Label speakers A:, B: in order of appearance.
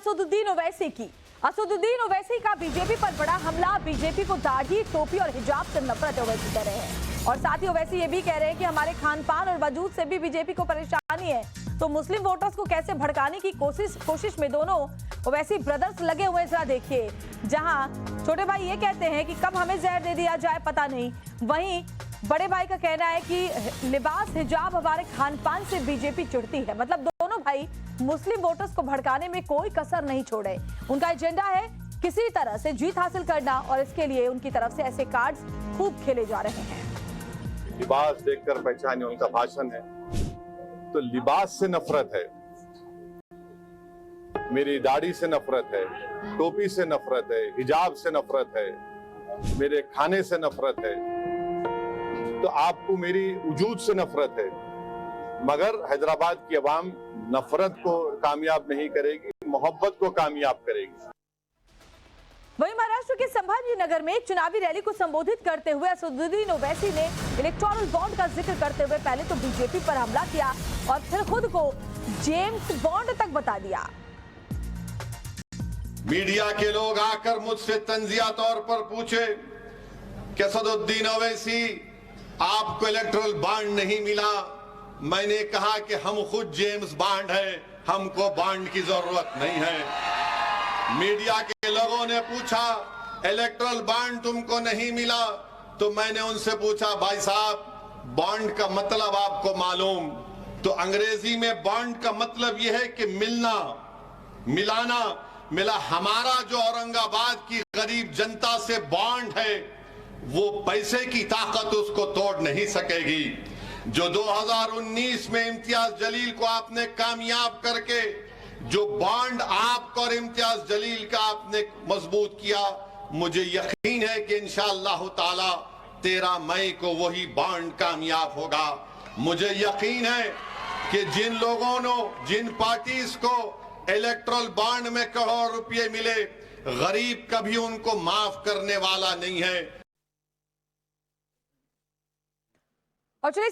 A: असदुद्दीन ओवैसी की। असदुद्दीन ओवैसी का बीजेपी पर बड़ा हमला। बीजेपी को दाढ़ी, टोपी और हिजाब से नफरत ओवैसी कह रहे हैं और साथ ही ओवैसी ये भी कह रहे हैं कि हमारे खान पान और वजूद से भी बीजेपी को परेशानी है। तो मुस्लिम वोटर्स को कैसे भड़काने की कोशिश में दोनों ओवैसी ब्रदर्स लगे हुए, जरा देखिए। जहां छोटे भाई ये कहते हैं कि कब हमें जहर दे दिया जाए पता नहीं, वहीं बड़े भाई का कहना है कि लिबास, हिजाब हमारे खान पान से बीजेपी चिढ़ती है। मतलब दोनों भाई मुस्लिम वोटर्स को भड़काने में कोई कसर नहीं छोड़े। उनका एजेंडा है किसी तरह से जीत हासिल करना और इसके लिए उनकी तरफ से ऐसे कार्ड्स खूब खेले जा रहे हैं।
B: लिबास देखकर पहचाने उनका भाषण है। तो लिबास से नफरत है, मेरी दाढ़ी से नफरत है, टोपी से नफरत है, हिजाब से नफरत है, मेरे खाने से नफरत है। तो आपको मेरी वजूद से नफरत है, मगर हैदराबाद की अवाम नफरत को कामयाब नहीं करेगी, मोहब्बत को कामयाब करेगी।
A: वहीं महाराष्ट्र के संभाजी नगर में एक चुनावी रैली को संबोधित करते हुए असदुद्दीन ओवैसी ने इलेक्टोरल बॉन्ड का जिक्र करते हुए पहले तो बीजेपी पर हमला किया और फिर खुद को जेम्स बॉन्ड तक बता दिया।
C: मीडिया के लोग आकर मुझसे तंजिया तौर पर पूछे कि असदुद्दीन ओवैसी आपको इलेक्टोरल बॉन्ड नहीं मिला। मैंने कहा कि हम खुद जेम्स बॉन्ड हैं, हमको बॉन्ड की जरूरत नहीं है। मीडिया के लोगों ने पूछा इलेक्टोरल बॉन्ड तुमको नहीं मिला, तो मैंने उनसे पूछा भाई साहब बॉन्ड का मतलब आपको मालूम? तो अंग्रेजी में बॉन्ड का मतलब यह है कि मिलना, मिलाना। मिला हमारा जो औरंगाबाद की गरीब जनता से बॉन्ड है वो पैसे की ताकत उसको तोड़ नहीं सकेगी। जो 2019 में इम्तियाज जलील को आपने कामयाब करके जो बॉन्ड आपको और इम्तियाज जलील का आपने मजबूत किया, मुझे यकीन है कि इंशाअल्लाह ताला 13 मई को वही बॉन्ड कामयाब होगा। मुझे यकीन है कि जिन लोगों ने, जिन पार्टीज को इलेक्टोरल बॉन्ड में करोड़ रुपए मिले, गरीब कभी उनको माफ करने वाला नहीं है।
A: और चलिए